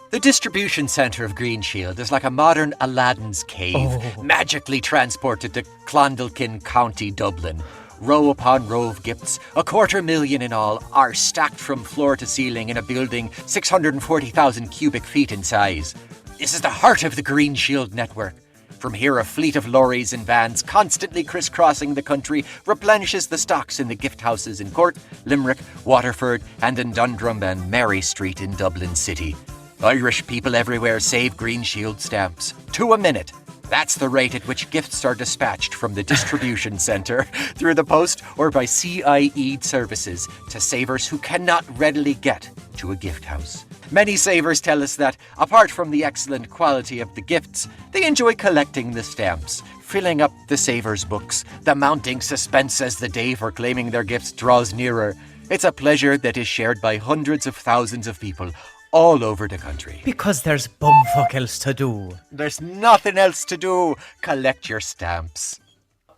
The distribution center of Green Shield is like a modern Aladdin's cave, magically transported to Clondalkin County, Dublin. Row upon row of gifts, 250,000 in all, are stacked from floor to ceiling in a building 640,000 cubic feet in size. This is the heart of the Green Shield network. From here, a fleet of lorries and vans constantly crisscrossing the country replenishes the stocks in the gift houses in Cork, Limerick, Waterford, and in Dundrum and Mary Street in Dublin City. Irish people everywhere save Green Shield stamps. 2 a minute. That's the rate at which gifts are dispatched from the distribution centre through the post or by Skye services to savers who cannot readily get to a gift house. Many savers tell us that, apart from the excellent quality of the gifts, they enjoy collecting the stamps, filling up the savers' books, the mounting suspense as the day for claiming their gifts draws nearer. It's a pleasure that is shared by hundreds of thousands of people all over the country. Because there's bumfuck else to do. There's nothing else to do. Collect your stamps.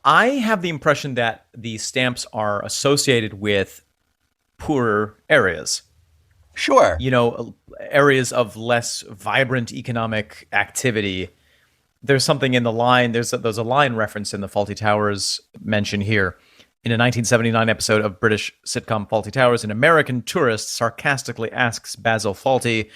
I have the impression that the stamps are associated with poorer areas. Sure. You know, areas of less vibrant economic activity. There's something in the line, there's a line reference in the Fawlty Towers mention here. In a 1979 episode of British sitcom Fawlty Towers, an American tourist sarcastically asks Basil Fawlty,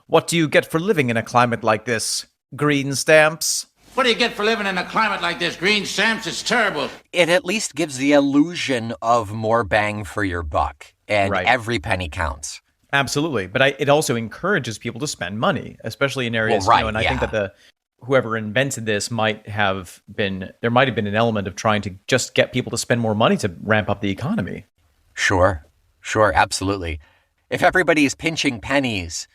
"What do you get for living in a climate like this? Green stamps?" What do you get for living in a climate like this? Green stamps, it's terrible. It at least gives the illusion of more bang for your buck, and Right. every penny counts. Absolutely. But it also encourages people to spend money, especially in areas, Well, right, and I yeah. think that whoever invented this might have been an element of trying to just get people to spend more money to ramp up the economy. Sure, absolutely. If everybody is pinching pennies,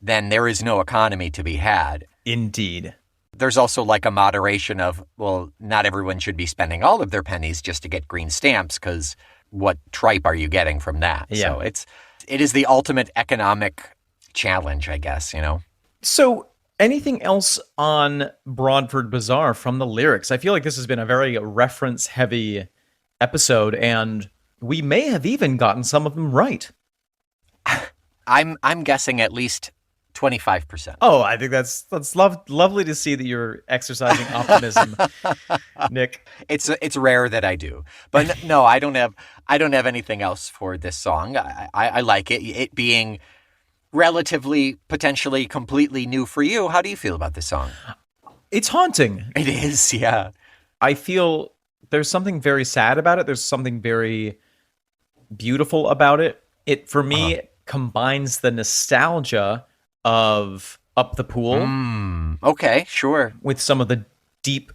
then there is no economy to be had. Indeed. There's also like a moderation of, well, not everyone should be spending all of their pennies just to get green stamps, because what tripe are you getting from that? Yeah. So it is the ultimate economic challenge, I guess, you know? So, anything else on Broadford Bazaar from the lyrics? I feel like this has been a very reference-heavy episode, and we may have even gotten some of them right. I'm guessing at least 25%. Oh, I think that's lovely to see that you're exercising optimism, Nick. It's rare that I do, but no, I don't have anything else for this song. I like it. It being relatively, potentially completely new for you. How do you feel about this song? It's haunting. It is, yeah. I feel there's something very sad about it. There's something very beautiful about it. It, for me, combines the nostalgia of Up the Pool Okay, sure. with some of the deep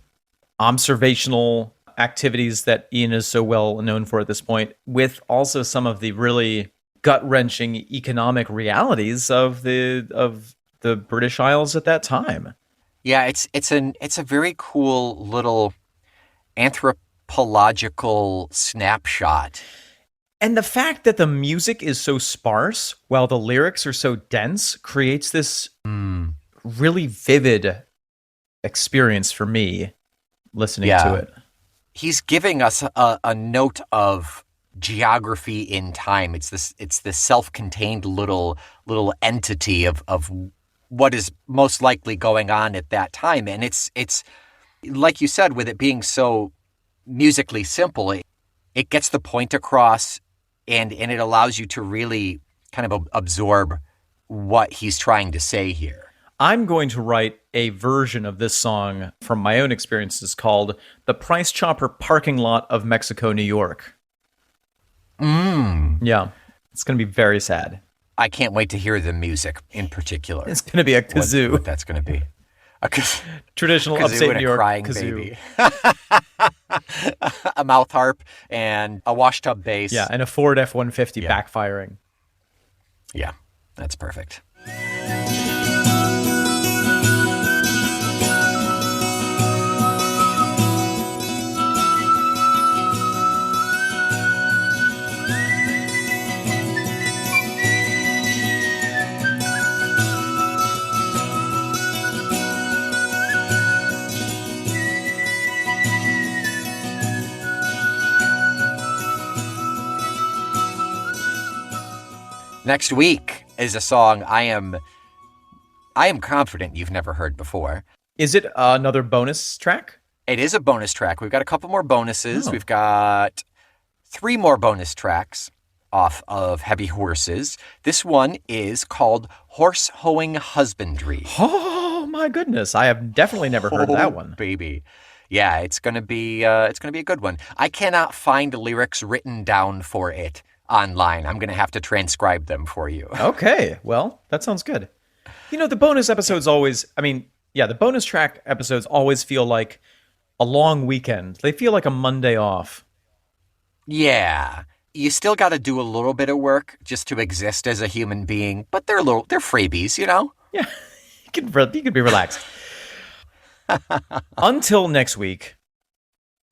observational activities that Ian is so well known for at this point, with also some of the really gut-wrenching economic realities of the British Isles at that time. Yeah, it's a very cool little anthropological snapshot. And the fact that the music is so sparse while the lyrics are so dense creates this really vivid experience for me listening to it. He's giving us a note of geography in time. It's this self-contained little entity of what is most likely going on at that time. And it's like you said, with it being so musically simple, it gets the point across, and it allows you to really kind of absorb what he's trying to say here. I'm going to write a version of this song from my own experiences called The Price Chopper Parking Lot of Mexico, New York. Yeah, it's going to be very sad. I can't wait to hear the music in particular. It's going to be a kazoo. What that's going to be. Traditional kazoo upstate and New a York crying kazoo. baby. A mouth harp and a washtub bass. Yeah, and a Ford F-150 backfiring. Yeah, that's perfect. Next week is a song I am confident you've never heard before. Is it another bonus track? It is a bonus track. We've got a couple more bonuses. Oh. We've got 3 more bonus tracks off of Heavy Horses. This one is called Horse-Hoeing Husbandry. Oh, Oh my goodness, I have definitely never heard of that one. Baby. Yeah, it's gonna be a good one. I cannot find lyrics written down for it online. I'm gonna have to transcribe them for you. Okay, well, that sounds good. You know, the bonus episodes always, the bonus track episodes always feel like a long weekend. They feel like a Monday off. Yeah. You still got to do a little bit of work just to exist as a human being, but they're freebies, you know? Yeah, you can be relaxed. Until next week,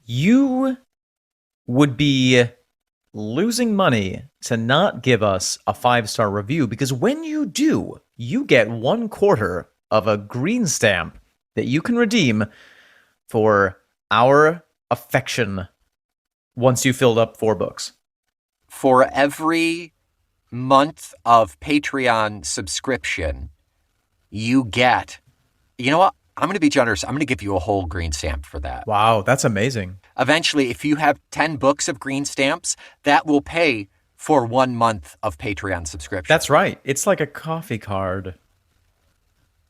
you would be losing money to not give us a 5-star review, because when you do, you get 1/4 of a green stamp that you can redeem for our affection once you filled up 4 books. For every month of Patreon subscription, you get, you know what? I'm going to be generous. I'm going to give you a whole green stamp for that. Wow, that's amazing. Eventually, if you have 10 books of green stamps, that will pay for 1 month of Patreon subscription. That's right. It's like a coffee card.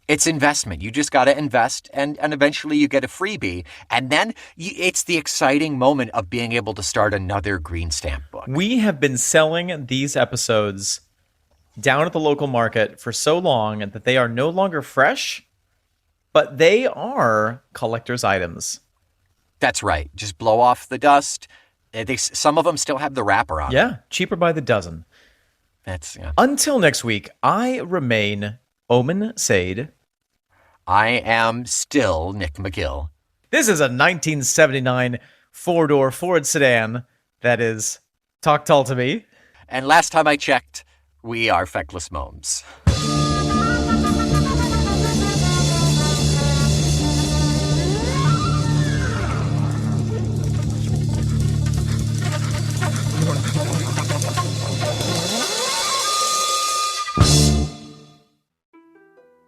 It's investment. You just got to invest, and eventually you get a freebie. And then it's the exciting moment of being able to start another green stamp book. We have been selling these episodes down at the local market for so long that they are no longer fresh, but they are collector's items. That's right. Just blow off the dust. Some of them still have the wrapper on. Yeah, cheaper by the dozen. Yeah. Until next week, I remain Omen Sade. I am still Nick McGill. This is a 1979 4-door Ford sedan that is Talk Tull to me. And last time I checked, we are Feckless Momes.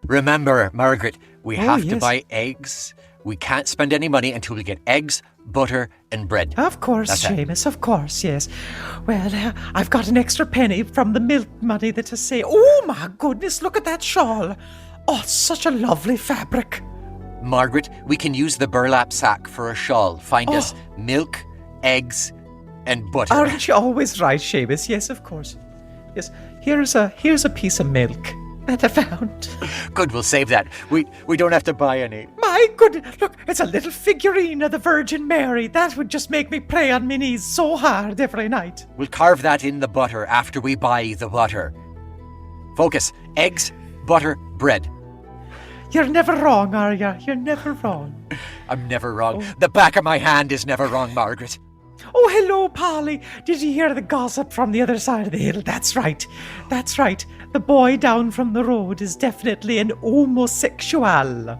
Remember, Margaret, we have to buy eggs. We can't spend any money until we get eggs, butter, and bread. Of course, Seamus, of course, yes. Well, I've got an extra penny from the milk money that I say, oh my goodness, look at that shawl. Oh, it's such a lovely fabric. Margaret, we can use the burlap sack for a shawl. Find us milk, eggs, and butter. Aren't you always right, Seamus? Yes, of course. Yes, here's a piece of milk that I found. Good, we'll save that. We don't have to buy any. My goodness, look, it's a little figurine of the Virgin Mary. That would just make me pray on my knees so hard every night. We'll carve that in the butter after we buy the butter. Focus. Eggs, butter, bread. You're never wrong, are you? You're never wrong. I'm never wrong. The back of my hand is never wrong, Margaret. Oh, hello, Polly. Did you hear the gossip from the other side of the hill? That's right. That's right. The boy down from the road is definitely an homosexual.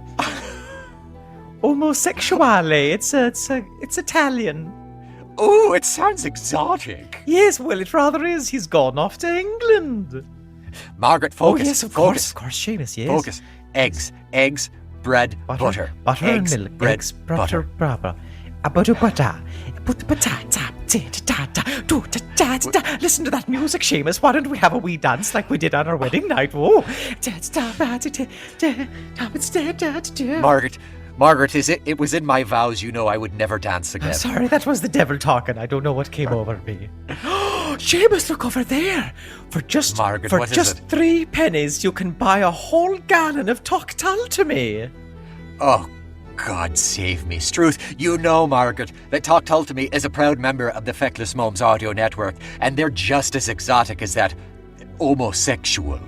Homosexuale. It's Italian. Oh, it sounds exotic. Yes, well, it rather is. He's gone off to England. Margaret, focus. Oh, yes, of course, Seamus, yes. Focus. Eggs, bread, butter. Butter eggs, and milk. bread, Eggs, butter. butter. Listen to that music, Seamus. Why don't we have a wee dance like we did on our wedding night? Whoa. Margaret, it was in my vows, you know I would never dance again. I'm sorry, that was the devil talking. I don't know what came over me. Seamus, look over there. For just Margaret, what is it? 3 pennies, you can buy a whole gallon of Talk Tull to me. Oh, God save me. Struth, you know, Margaret, that Talk Tull to me is a proud member of the Feckless Momes audio network, and they're just as exotic as that homosexual.